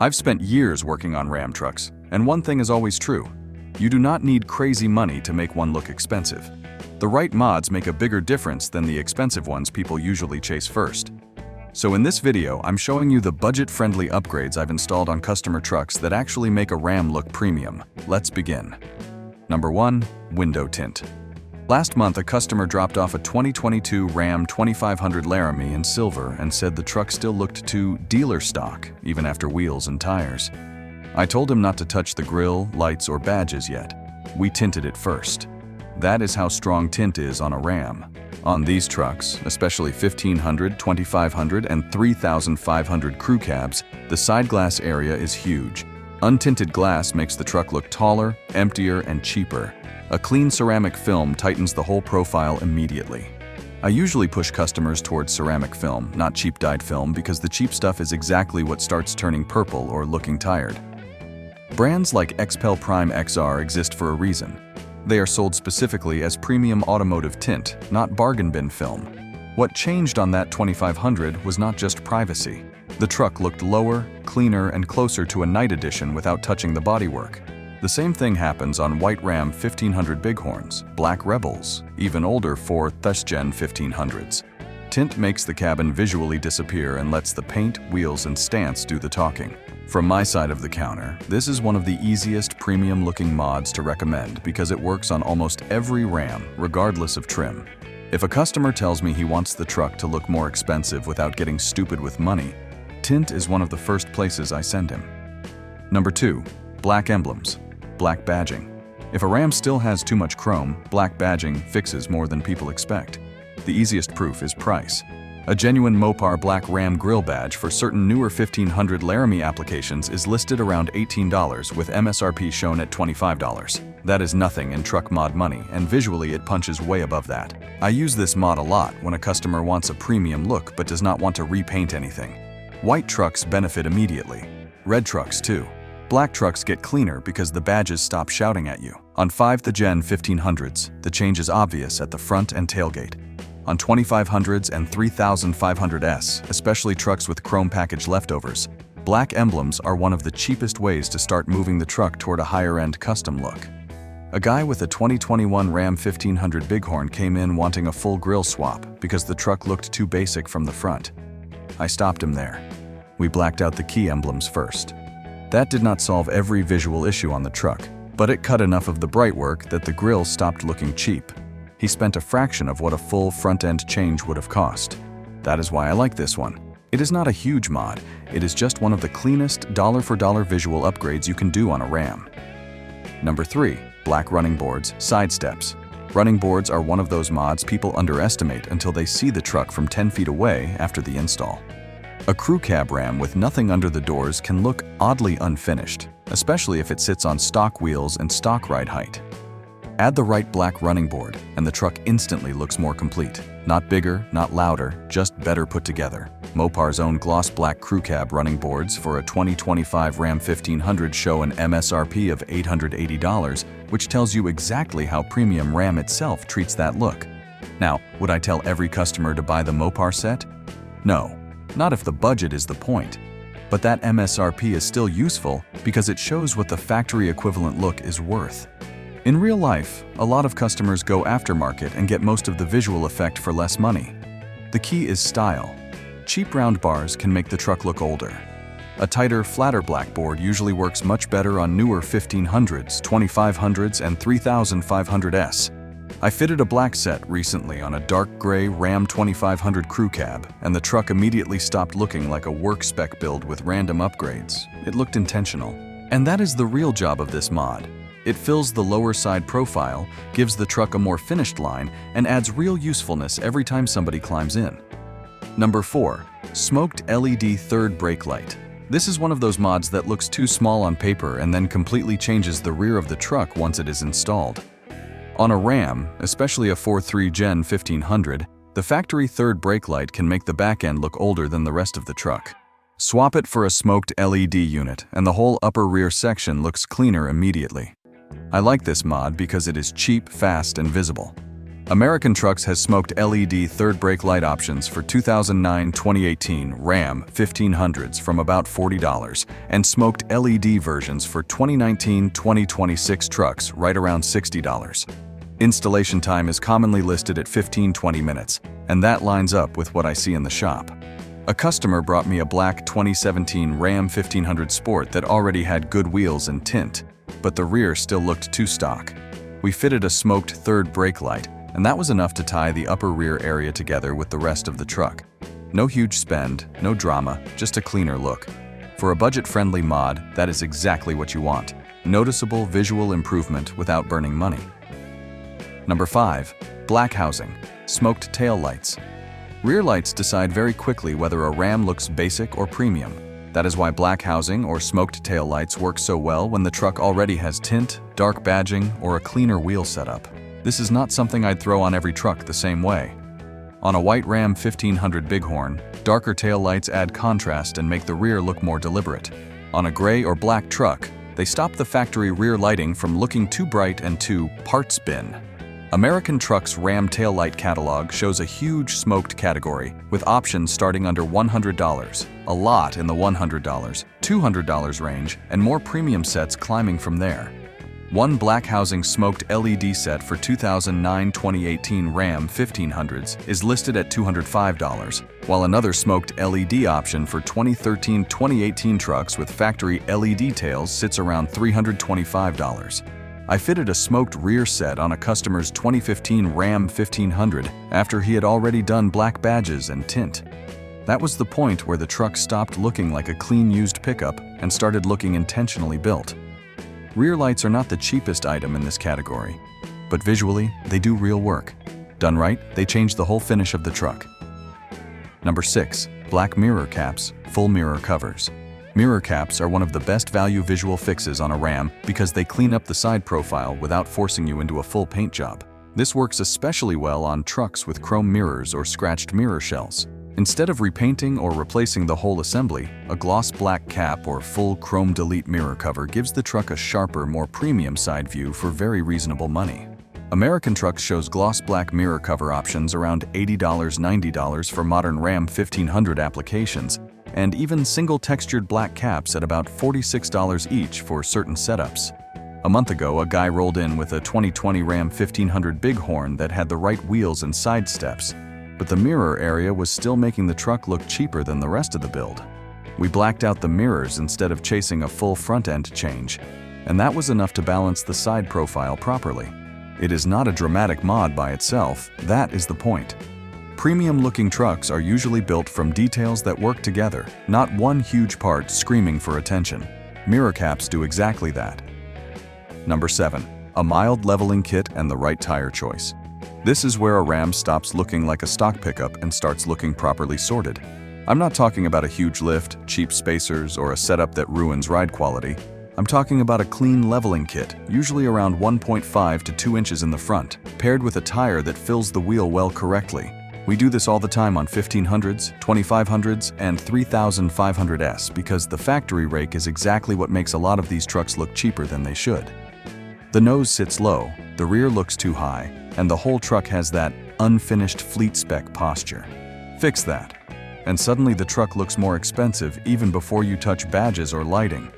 I've spent years working on Ram trucks, and one thing is always true. You do not need crazy money to make one look expensive. The right mods make a bigger difference than the expensive ones people usually chase first. So in this video, I'm showing you the budget-friendly upgrades I've installed on customer trucks that actually make a Ram look premium. Let's begin. Number 1. Window tint. Last month, a customer dropped off a 2022 Ram 2500 Laramie in silver and said the truck still looked too dealer stock, even after wheels and tires. I told him not to touch the grille, lights, or badges yet. We tinted it first. That is how strong tint is on a Ram. On these trucks, especially 1500, 2500, and 3500 crew cabs, the side glass area is huge. Untinted glass makes the truck look taller, emptier, and cheaper. A clean ceramic film tightens the whole profile immediately. I usually push customers towards ceramic film, not cheap dyed film, because the cheap stuff is exactly what starts turning purple or looking tired. Brands like XPEL Prime XR exist for a reason. They are sold specifically as premium automotive tint, not bargain bin film. What changed on that 2500 was not just privacy. The truck looked lower, cleaner, and closer to a night edition without touching the bodywork. The same thing happens on white Ram 1500 Bighorns, black Rebels, even older 4th Gen 1500s. Tint makes the cabin visually disappear and lets the paint, wheels, and stance do the talking. From my side of the counter, this is one of the easiest premium-looking mods to recommend because it works on almost every Ram, regardless of trim. If a customer tells me he wants the truck to look more expensive without getting stupid with money, tint is one of the first places I send him. Number 2. Black emblems. Black badging. If a Ram still has too much chrome, black badging fixes more than people expect. The easiest proof is price. A genuine Mopar black Ram grille badge for certain newer 1500 Laramie applications is listed around $18 with MSRP shown at $25. That is nothing in truck mod money, and visually it punches way above that. I use this mod a lot when a customer wants a premium look but does not want to repaint anything. White trucks benefit immediately. Red trucks too. Black trucks get cleaner because the badges stop shouting at you. On 5th Gen 1500s, the change is obvious at the front and tailgate. On 2500s and 3500s, especially trucks with chrome package leftovers, black emblems are one of the cheapest ways to start moving the truck toward a higher-end custom look. A guy with a 2021 Ram 1500 Bighorn came in wanting a full grille swap because the truck looked too basic from the front. I stopped him there. We blacked out the key emblems first. That did not solve every visual issue on the truck, but it cut enough of the bright work that the grille stopped looking cheap. He spent a fraction of what a full front-end change would have cost. That is why I like this one. It is not a huge mod, it is just one of the cleanest dollar-for-dollar visual upgrades you can do on a Ram. Number 3. Black running boards, side steps. Running boards are one of those mods people underestimate until they see the truck from 10 feet away after the install. A crew cab Ram with nothing under the doors can look oddly unfinished, especially if it sits on stock wheels and stock ride height. Add the right black running board, and the truck instantly looks more complete. Not bigger, not louder, just better put together. Mopar's own gloss black crew cab running boards for a 2025 Ram 1500 show an MSRP of $880, which tells you exactly how premium Ram itself treats that look. Now, would I tell every customer to buy the Mopar set? No. Not if the budget is the point. But that MSRP is still useful because it shows what the factory equivalent look is worth. In real life, a lot of customers go aftermarket and get most of the visual effect for less money. The key is style. Cheap round bars can make the truck look older. A tighter, flatter black board usually works much better on newer 1500s, 2500s, and 3500s. I fitted a black set recently on a dark gray Ram 2500 crew cab, and the truck immediately stopped looking like a work spec build with random upgrades. It looked intentional. And that is the real job of this mod. It fills the lower side profile, gives the truck a more finished line, and adds real usefulness every time somebody climbs in. Number 4. Smoked LED third brake light. This is one of those mods that looks too small on paper and then completely changes the rear of the truck once it is installed. On a Ram, especially a 4th Gen 1500, the factory third brake light can make the back end look older than the rest of the truck. Swap it for a smoked LED unit, and the whole upper rear section looks cleaner immediately. I like this mod because it is cheap, fast, and visible. American Trucks has smoked LED third brake light options for 2009-2018 Ram 1500s from about $40 and smoked LED versions for 2019-2026 trucks right around $60. Installation time is commonly listed at 15-20 minutes, and that lines up with what I see in the shop. A customer brought me a black 2017 Ram 1500 Sport that already had good wheels and tint, but the rear still looked too stock. We fitted a smoked third brake light, and that was enough to tie the upper rear area together with the rest of the truck. No huge spend, no drama, just a cleaner look. For a budget-friendly mod, that is exactly what you want. Noticeable visual improvement without burning money. Number 5. Black housing. Smoked tail lights. Rear lights decide very quickly whether a Ram looks basic or premium. That is why black housing or smoked tail lights work so well when the truck already has tint, dark badging, or a cleaner wheel setup. This is not something I'd throw on every truck the same way. On a white Ram 1500 Bighorn, darker tail lights add contrast and make the rear look more deliberate. On a gray or black truck, they stop the factory rear lighting from looking too bright and too parts bin. American Truck's Ram taillight catalog shows a huge smoked category with options starting under $100, a lot in the $100, $200 range, and more premium sets climbing from there. One black housing smoked LED set for 2009-2018 Ram 1500s is listed at $205, while another smoked LED option for 2013-2018 trucks with factory LED tails sits around $325. I fitted a smoked rear set on a customer's 2015 Ram 1500 after he had already done black badges and tint. That was the point where the truck stopped looking like a clean used pickup and started looking intentionally built. Rear lights are not the cheapest item in this category, but visually, they do real work. Done right, they change the whole finish of the truck. Number 6. Black mirror caps, full mirror covers. Mirror caps are one of the best value visual fixes on a Ram because they clean up the side profile without forcing you into a full paint job. This works especially well on trucks with chrome mirrors or scratched mirror shells. Instead of repainting or replacing the whole assembly, a gloss black cap or full chrome delete mirror cover gives the truck a sharper, more premium side view for very reasonable money. American Trucks shows gloss black mirror cover options around $80, $90 for modern Ram 1500 applications, and even single textured black caps at about $46 each for certain setups. A month ago, a guy rolled in with a 2020 Ram 1500 Bighorn that had the right wheels and side steps, but the mirror area was still making the truck look cheaper than the rest of the build. We blacked out the mirrors instead of chasing a full front-end change, and that was enough to balance the side profile properly. It is not a dramatic mod by itself, that is the point. Premium-looking trucks are usually built from details that work together, not one huge part screaming for attention. Mirror caps do exactly that. Number 7. A mild leveling kit and the right tire choice. This is where a Ram stops looking like a stock pickup and starts looking properly sorted. I'm not talking about a huge lift, cheap spacers, or a setup that ruins ride quality. I'm talking about a clean leveling kit, usually around 1.5 to 2 inches in the front, paired with a tire that fills the wheel well correctly. We do this all the time on 1500s, 2500s, and 3500s because the factory rake is exactly what makes a lot of these trucks look cheaper than they should. The nose sits low, the rear looks too high, and the whole truck has that unfinished fleet spec posture. Fix that, and suddenly the truck looks more expensive even before you touch badges or lighting.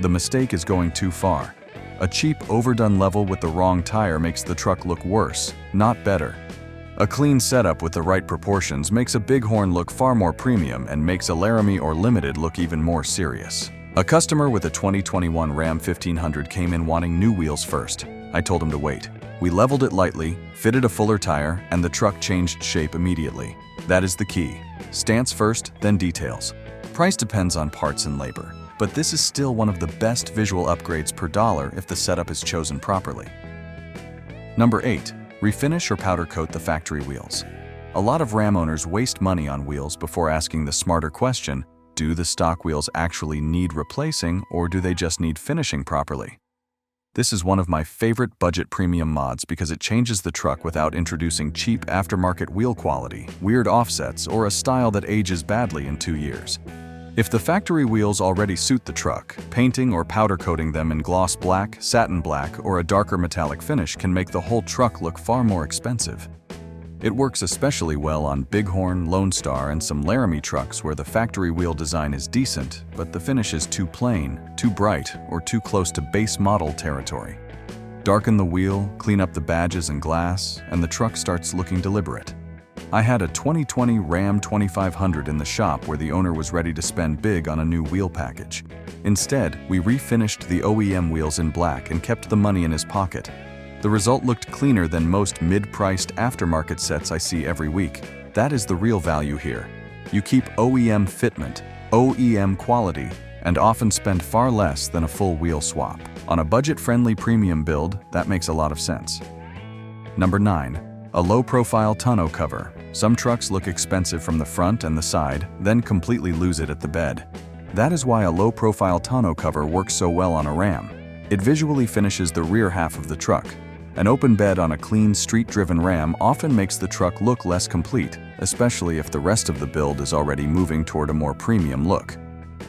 The mistake is going too far. A cheap, overdone level with the wrong tire makes the truck look worse, not better. A clean setup with the right proportions makes a Bighorn look far more premium and makes a Laramie or Limited look even more serious. A customer with a 2021 Ram 1500 came in wanting new wheels first. I told him to wait. We leveled it lightly, fitted a fuller tire, and the truck changed shape immediately. That is the key. Stance first, then details. Price depends on parts and labor, but this is still one of the best visual upgrades per dollar if the setup is chosen properly. Number 8. Refinish or powder coat the factory wheels. A lot of Ram owners waste money on wheels before asking the smarter question, do the stock wheels actually need replacing or do they just need finishing properly? This is one of my favorite budget premium mods because it changes the truck without introducing cheap aftermarket wheel quality, weird offsets, or a style that ages badly in 2 years. If the factory wheels already suit the truck, painting or powder coating them in gloss black, satin black, or a darker metallic finish can make the whole truck look far more expensive. It works especially well on Bighorn, Lone Star, and some Laramie trucks where the factory wheel design is decent, but the finish is too plain, too bright, or too close to base model territory. Darken the wheel, clean up the badges and glass, and the truck starts looking deliberate. I had a 2020 Ram 2500 in the shop where the owner was ready to spend big on a new wheel package. Instead, we refinished the OEM wheels in black and kept the money in his pocket. The result looked cleaner than most mid-priced aftermarket sets I see every week. That is the real value here. You keep OEM fitment, OEM quality, and often spend far less than a full wheel swap. On a budget-friendly premium build, that makes a lot of sense. Number 9. A low-profile tonneau cover. Some trucks look expensive from the front and the side, then completely lose it at the bed. That is why a low-profile tonneau cover works so well on a Ram. It visually finishes the rear half of the truck. An open bed on a clean, street-driven Ram often makes the truck look less complete, especially if the rest of the build is already moving toward a more premium look.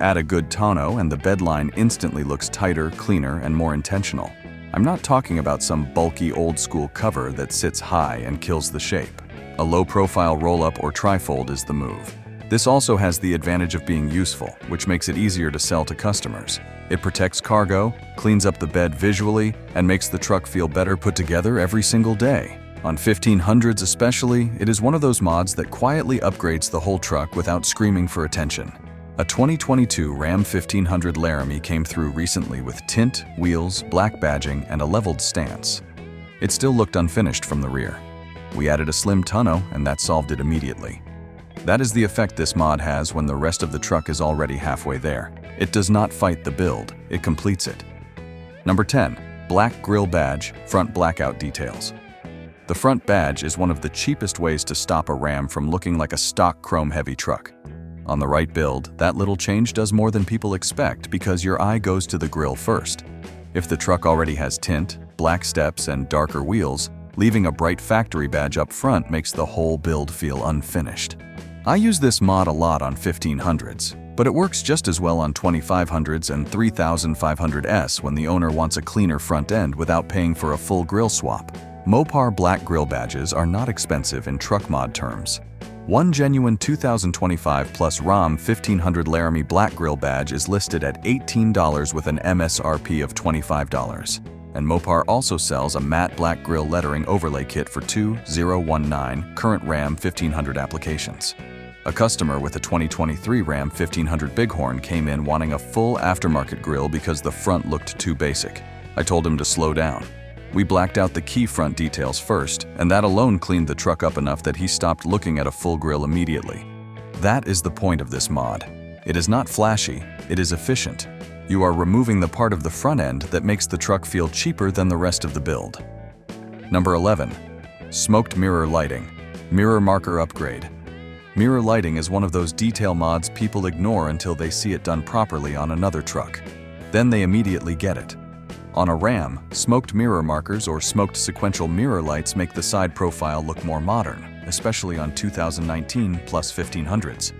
Add a good tonneau and the bedline instantly looks tighter, cleaner, and more intentional. I'm not talking about some bulky old-school cover that sits high and kills the shape. A low-profile roll-up or trifold is the move. This also has the advantage of being useful, which makes it easier to sell to customers. It protects cargo, cleans up the bed visually, and makes the truck feel better put together every single day. On 1500s especially, it is one of those mods that quietly upgrades the whole truck without screaming for attention. A 2022 Ram 1500 Laramie came through recently with tint, wheels, black badging, and a leveled stance. It still looked unfinished from the rear. We added a slim tonneau, and that solved it immediately. That is the effect this mod has when the rest of the truck is already halfway there. It does not fight the build, it completes it. Number 10. Black grille badge, front blackout details. The front badge is one of the cheapest ways to stop a Ram from looking like a stock chrome-heavy truck. On the right build, that little change does more than people expect because your eye goes to the grille first. If the truck already has tint, black steps, and darker wheels, leaving a bright factory badge up front makes the whole build feel unfinished. I use this mod a lot on 1500s, but it works just as well on 2500s and 3500S when the owner wants a cleaner front end without paying for a full grille swap. Mopar black grille badges are not expensive in truck mod terms. One genuine 2025 plus Ram 1500 Laramie black grille badge is listed at $18 with an MSRP of $25. And Mopar also sells a matte black grille lettering overlay kit for 2019 current Ram 1500 applications. A customer with a 2023 Ram 1500 Bighorn came in wanting a full aftermarket grille because the front looked too basic. I told him to slow down. We blacked out the key front details first, and that alone cleaned the truck up enough that he stopped looking at a full grille immediately. That is the point of this mod. It is not flashy, it is efficient. You are removing the part of the front end that makes the truck feel cheaper than the rest of the build. Number 11. Smoked mirror lighting. Mirror marker upgrade. Mirror lighting is one of those detail mods people ignore until they see it done properly on another truck. Then they immediately get it. On a Ram, smoked mirror markers or smoked sequential mirror lights make the side profile look more modern, especially on 2019 plus 1500s.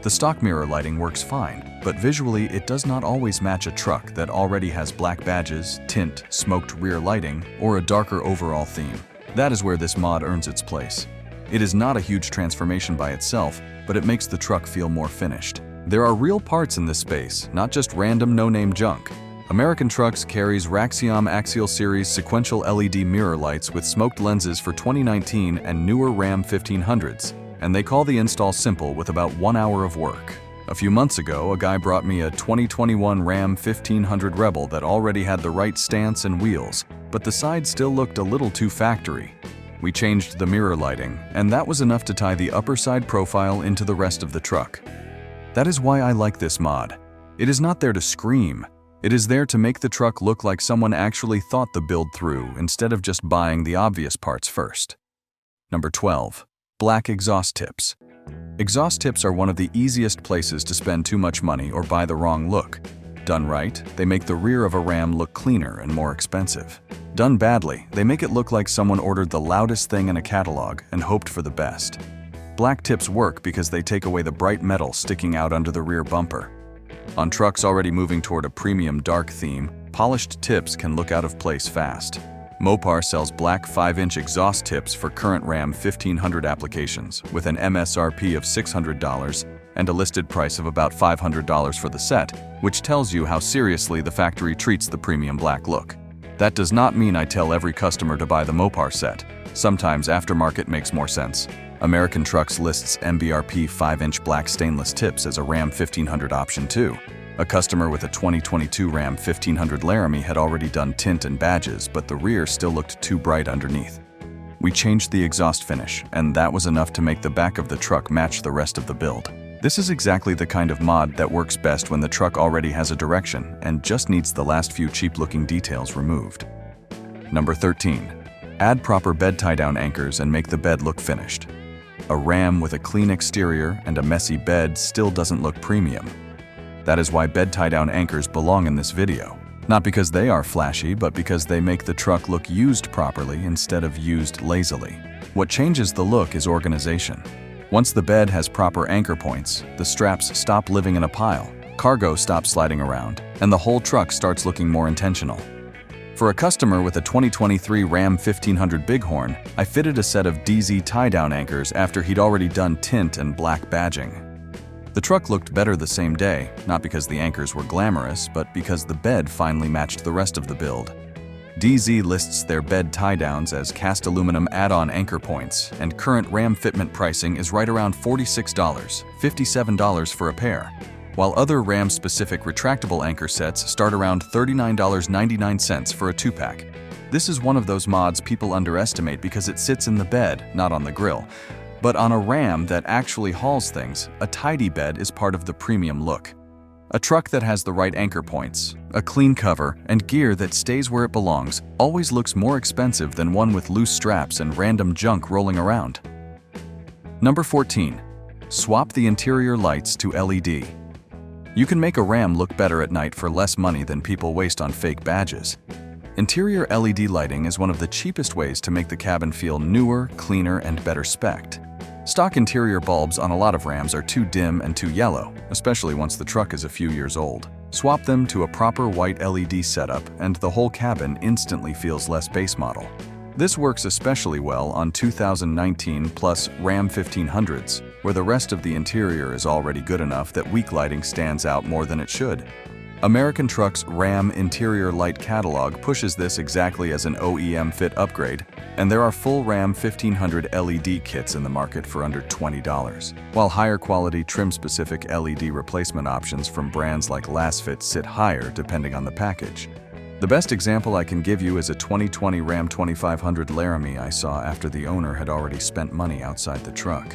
The stock mirror lighting works fine, but visually it does not always match a truck that already has black badges, tint, smoked rear lighting, or a darker overall theme. That is where this mod earns its place. It is not a huge transformation by itself, but it makes the truck feel more finished. There are real parts in this space, not just random no-name junk. American Trucks carries Raxiom Axial Series sequential LED mirror lights with smoked lenses for 2019 and newer Ram 1500s, and they call the install simple with about 1 hour of work. A few months ago, a guy brought me a 2021 Ram 1500 Rebel that already had the right stance and wheels, but the side still looked a little too factory. We changed the mirror lighting, and that was enough to tie the upper side profile into the rest of the truck. That is why I like this mod. It is not there to scream. It is there to make the truck look like someone actually thought the build through instead of just buying the obvious parts first. Number 12. Black exhaust tips. Exhaust tips are one of the easiest places to spend too much money or buy the wrong look. Done right, they make the rear of a Ram look cleaner and more expensive. Done badly, they make it look like someone ordered the loudest thing in a catalog and hoped for the best. Black tips work because they take away the bright metal sticking out under the rear bumper. On trucks already moving toward a premium dark theme, polished tips can look out of place fast. Mopar sells black 5-inch exhaust tips for current Ram 1500 applications, with an MSRP of $600 and a listed price of about $500 for the set, which tells you how seriously the factory treats the premium black look. That does not mean I tell every customer to buy the Mopar set. Sometimes aftermarket makes more sense. American Trucks lists MBRP 5-inch black stainless tips as a Ram 1500 option too. A customer with a 2022 Ram 1500 Laramie had already done tint and badges, but the rear still looked too bright underneath. We changed the exhaust finish, and that was enough to make the back of the truck match the rest of the build. This is exactly the kind of mod that works best when the truck already has a direction and just needs the last few cheap-looking details removed. Number 13. Add proper bed tie-down anchors and make the bed look finished. A Ram with a clean exterior and a messy bed still doesn't look premium. That is why bed tie-down anchors belong in this video. Not because they are flashy, but because they make the truck look used properly instead of used lazily. What changes the look is organization. Once the bed has proper anchor points, the straps stop living in a pile, cargo stops sliding around, and the whole truck starts looking more intentional. For a customer with a 2023 Ram 1500 Bighorn, I fitted a set of DZ tie-down anchors after he'd already done tint and black badging. The truck looked better the same day, not because the anchors were glamorous, but because the bed finally matched the rest of the build. DZ lists their bed tie-downs as cast aluminum add-on anchor points, and current Ram fitment pricing is right around $46, $57 for a pair, while other Ram-specific retractable anchor sets start around $39.99 for a 2-pack. This is one of those mods people underestimate because it sits in the bed, not on the grille. But on a Ram that actually hauls things, a tidy bed is part of the premium look. A truck that has the right anchor points, a clean cover, and gear that stays where it belongs always looks more expensive than one with loose straps and random junk rolling around. Number 14. Swap the interior lights to LED. You can make a Ram look better at night for less money than people waste on fake badges. Interior LED lighting is one of the cheapest ways to make the cabin feel newer, cleaner, and better spec'd. Stock interior bulbs on a lot of Rams are too dim and too yellow, especially once the truck is a few years old. Swap them to a proper white LED setup and the whole cabin instantly feels less base model. This works especially well on 2019 plus Ram 1500s, where the rest of the interior is already good enough that weak lighting stands out more than it should. American Truck's Ram Interior Light catalog pushes this exactly as an OEM fit upgrade, and there are full Ram 1500 LED kits in the market for under $20, while higher quality trim-specific LED replacement options from brands like Lasfit sit higher depending on the package. The best example I can give you is a 2020 Ram 2500 Laramie I saw after the owner had already spent money outside the truck.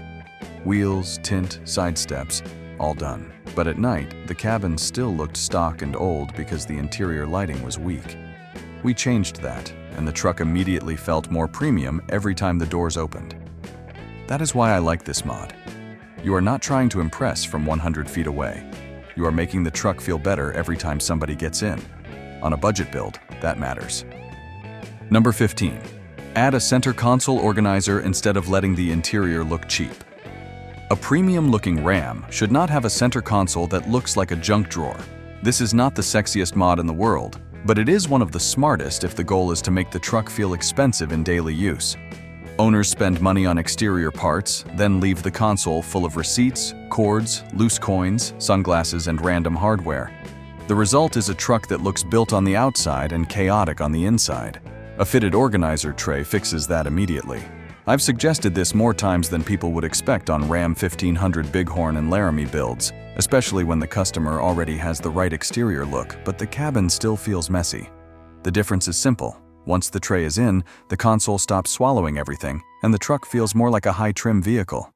Wheels, tint, side steps, all done. But at night, the cabin still looked stock and old because the interior lighting was weak. We changed that, and the truck immediately felt more premium every time the doors opened. That is why I like this mod. You are not trying to impress from 100 feet away. You are making the truck feel better every time somebody gets in. On a budget build, that matters. Number 15. Add a center console organizer instead of letting the interior look cheap. A premium-looking Ram should not have a center console that looks like a junk drawer. This is not the sexiest mod in the world, but it is one of the smartest if the goal is to make the truck feel expensive in daily use. Owners spend money on exterior parts, then leave the console full of receipts, cords, loose coins, sunglasses, and random hardware. The result is a truck that looks built on the outside and chaotic on the inside. A fitted organizer tray fixes that immediately. I've suggested this more times than people would expect on Ram 1500 Bighorn and Laramie builds, especially when the customer already has the right exterior look, but the cabin still feels messy. The difference is simple. Once the tray is in, the console stops swallowing everything, and the truck feels more like a high-trim vehicle.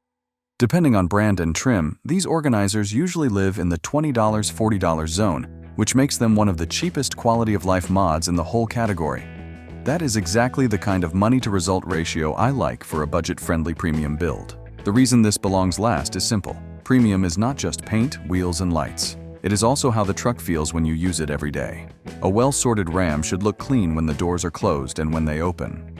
Depending on brand and trim, these organizers usually live in the $20, $40 zone, which makes them one of the cheapest quality-of-life mods in the whole category. That is exactly the kind of money-to-result ratio I like for a budget-friendly premium build. The reason this belongs last is simple. Premium is not just paint, wheels, and lights. It is also how the truck feels when you use it every day. A well-sorted Ram should look clean when the doors are closed and when they open.